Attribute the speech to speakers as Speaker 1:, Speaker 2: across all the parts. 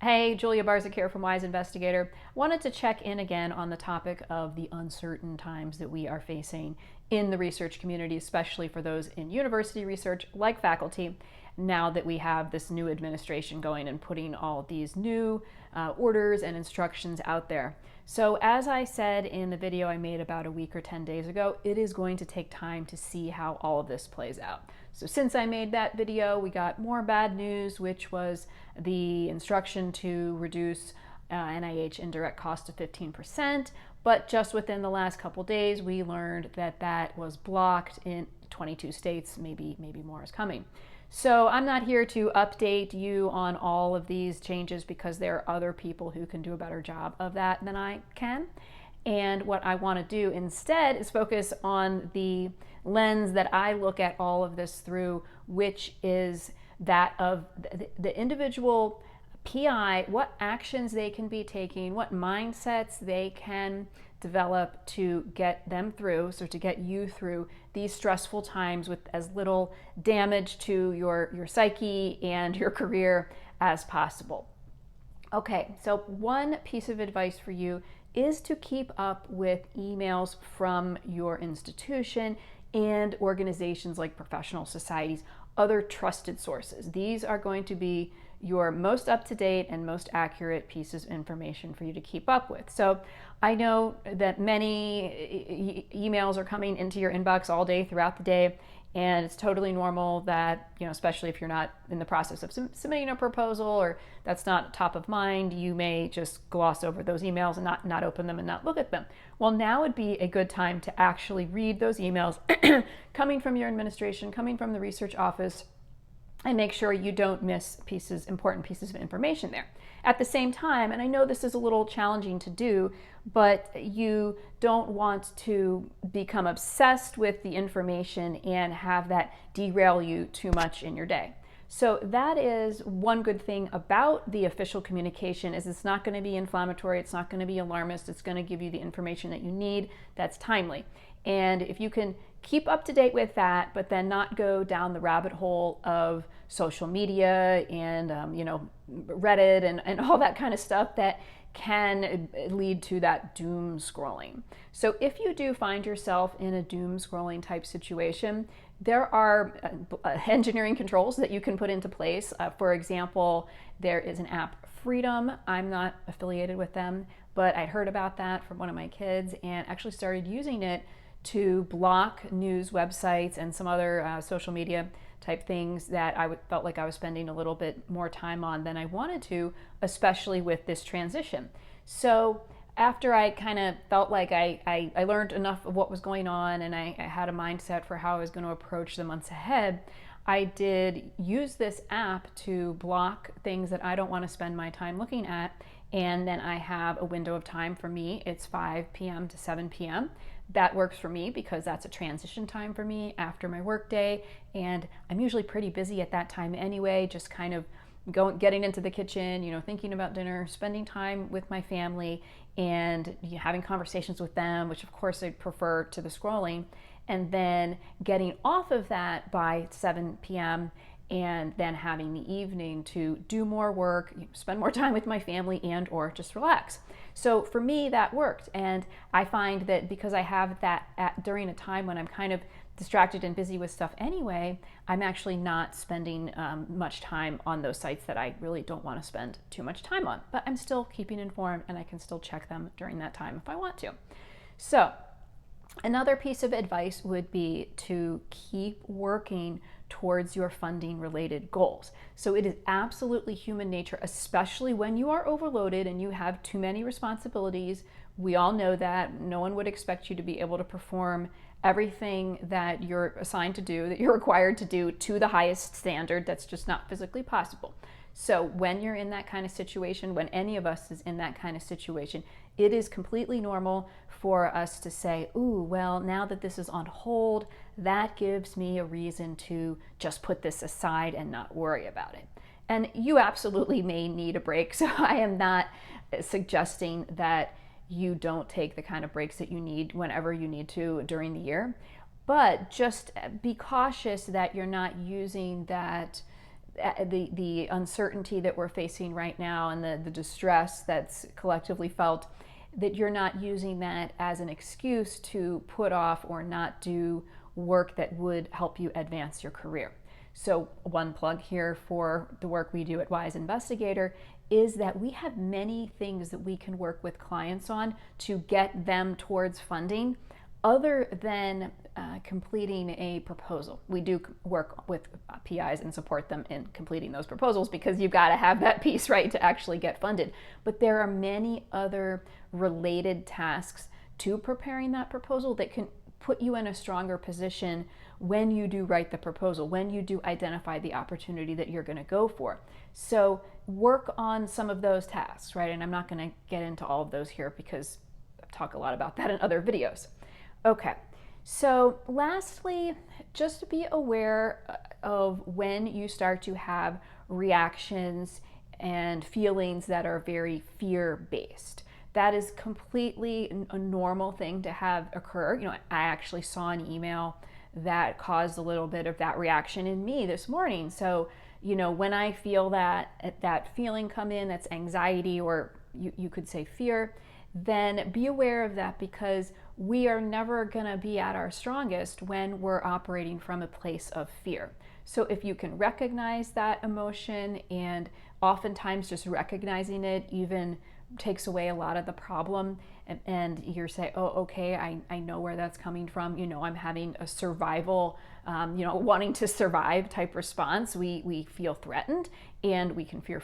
Speaker 1: Hey, Julia Barzyk here from Wise Investigator. Wanted to check in again on the topic of the uncertain times that we are facing in the research community, especially for those in university research like faculty, now that we have this new administration going and putting all of these new orders and instructions out there. So as I said in the video I made about a week or 10 days ago, it is going to take time to see how all of this plays out. So since I made that video, we got more bad news, which was the instruction to reduce NIH indirect cost to 15%, but just within the last couple days, we learned that that was blocked in 22 states, maybe more is coming. So I'm not here to update you on all of these changes because there are other people who can do a better job of that than I can. And what I want to do instead is focus on the lens that I look at all of this through, which is that of the individual PI, what actions they can be taking, what mindsets they can develop to get them through, so to get you through these stressful times with as little damage to your psyche and your career as possible. Okay, so one piece of advice for you is to keep up with emails from your institution and organizations like professional societies, other trusted sources. These are going to be your most up-to-date and most accurate pieces of information for you to keep up with. So I know that many emails are coming into your inbox all day throughout the day, and it's totally normal that, especially if you're not in the process of submitting a proposal or that's not top of mind, you may just gloss over those emails and not open them and not look at them. Well, now would be a good time to actually read those emails coming from your administration, coming from the research office, and make sure you don't miss important pieces of information there. At the same time, and I know this is a little challenging to do, but you don't want to become obsessed with the information and have that derail you too much in your day. So that is one good thing about the official communication is it's not going to be inflammatory, it's not going to be alarmist, it's going to give you the information that you need that's timely. And if you can keep up to date with that, but then not go down the rabbit hole of social media and Reddit and all that kind of stuff that can lead to that doom scrolling. So if you do find yourself in a doom scrolling type situation, there are engineering controls that you can put into place. For example, there is an app, Freedom. I'm not affiliated with them, but I heard about that from one of my kids and actually started using it to block news websites and some other social media type things that I felt like I was spending a little bit more time on than I wanted to, especially with this transition. So after I kind of felt like I learned enough of what was going on and I had a mindset for how I was going to approach the months ahead, I did use this app to block things that I don't want to spend my time looking at. And then I have a window of time for me. It's 5 p.m. to 7 p.m. That works for me because that's a transition time for me after my work day. And I'm usually pretty busy at that time anyway, just kind of getting into the kitchen, thinking about dinner, spending time with my family and having conversations with them, which of course I prefer to the scrolling, and then getting off of that by 7 p.m. and then having the evening to do more work, spend more time with my family and or just relax. So for me, that worked. And I find that because I have that during a time when I'm kind of distracted and busy with stuff anyway, I'm actually not spending much time on those sites that I really don't want to spend too much time on. But I'm still keeping informed and I can still check them during that time if I want to. So another piece of advice would be to keep working towards your funding related goals. So it is absolutely human nature, especially when you are overloaded and you have too many responsibilities. We all know that. No one would expect you to be able to perform everything that you're assigned to do, that you're required to do to the highest standard. That's just not physically possible. So when you're in that kind of situation, when any of us is in that kind of situation, it is completely normal for us to say, ooh, well, now that this is on hold, that gives me a reason to just put this aside and not worry about it. And you absolutely may need a break. So I am not suggesting that you don't take the kind of breaks that you need whenever you need to during the year, but just be cautious that you're not using that the uncertainty that we're facing right now and the distress that's collectively felt, that you're not using that as an excuse to put off or not do work that would help you advance your career. So one plug here for the work we do at Wise Investigator is that we have many things that we can work with clients on to get them towards funding other than completing a proposal. We do work with PIs and support them in completing those proposals because you've got to have that piece, right, to actually get funded. But there are many other related tasks to preparing that proposal that can put you in a stronger position when you do write the proposal, when you do identify the opportunity that you're going to go for. So work on some of those tasks, right? And I'm not going to get into all of those here because I talk a lot about that in other videos. Okay, so lastly, just be aware of when you start to have reactions and feelings that are very fear-based. That is completely a normal thing to have occur. You know, I actually saw an email that caused a little bit of that reaction in me this morning. So, you know, when I feel that feeling come in, that's anxiety, or you could say fear, then be aware of that, because we are never going to be at our strongest when we're operating from a place of fear. So if you can recognize that emotion, and oftentimes just recognizing it even takes away a lot of the problem, and you say, oh, okay, I know where that's coming from. You know, I'm having a survival, wanting to survive type response. We feel threatened, and we can feel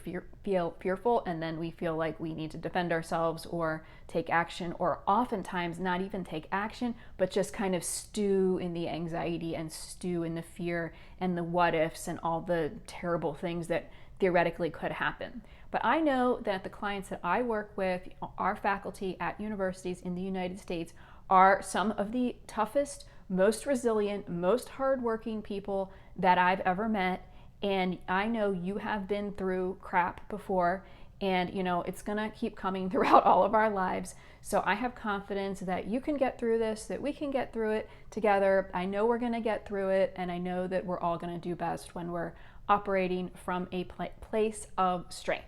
Speaker 1: fearful, and then we feel like we need to defend ourselves or take action, or oftentimes not even take action, but just kind of stew in the anxiety and stew in the fear and the what ifs and all the terrible things that theoretically could happen. But I know that the clients that I work with, our faculty at universities in the United States, are some of the toughest, most resilient, most hardworking people that I've ever met. And I know you have been through crap before, and you know it's gonna keep coming throughout all of our lives. So I have confidence that you can get through this, that we can get through it together. I know we're gonna get through it, and I know that we're all gonna do best when we're operating from a place of strength.